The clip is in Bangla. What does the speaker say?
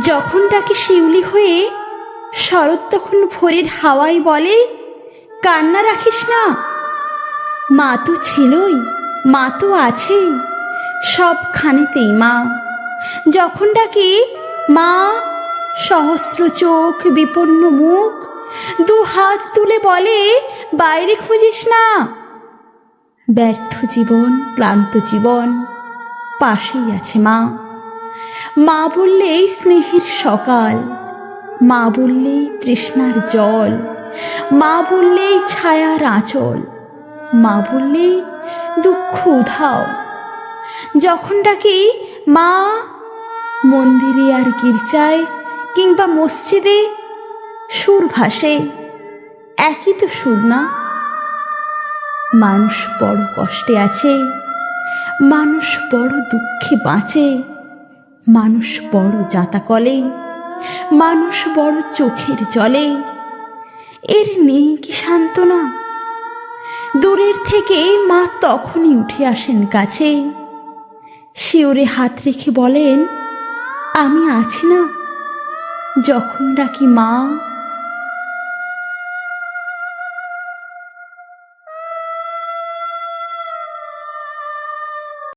যখন ডাকে শিউলি হয়ে শরৎ তখন ভোরের হাওয়ায় বলে, কান্না রাখিস না, মা তো ছিলই, মা তো আছেই সবখানেতেই মা। যখন ডাকে মা, সহস্র চোখ বিপন্ন মুখ, দু হাত তুলে বলে, বাইরে খুঁজিস না। ব্যর্থ জীবন, ক্লান্ত জীবন, পাশেই আছে মা। মা বললেই স্নেহের সকাল, মা বললেই তৃষ্ণার জল, মা বললেই ছায়ার আঁচল, মা বললেই দুঃখ উধাও। যখন ডাকি মা, মন্দিরে আর গির্জায় কিংবা মসজিদে সুর ভাসে, একই তো সুর না? মানুষ বড় কষ্টে আছে, মানুষ বড় দুঃখে বাঁচে, মানুষ বড় যাতাকলে, মানুষ বড় চোখের জলে। এর নেই কি সান্ত্বনা? দূরের থেকে মা তখনই উঠে আসেন কাছে, শিওরে হাত রেখে বলেন, আমি আছি না? যখন ডাকি মা,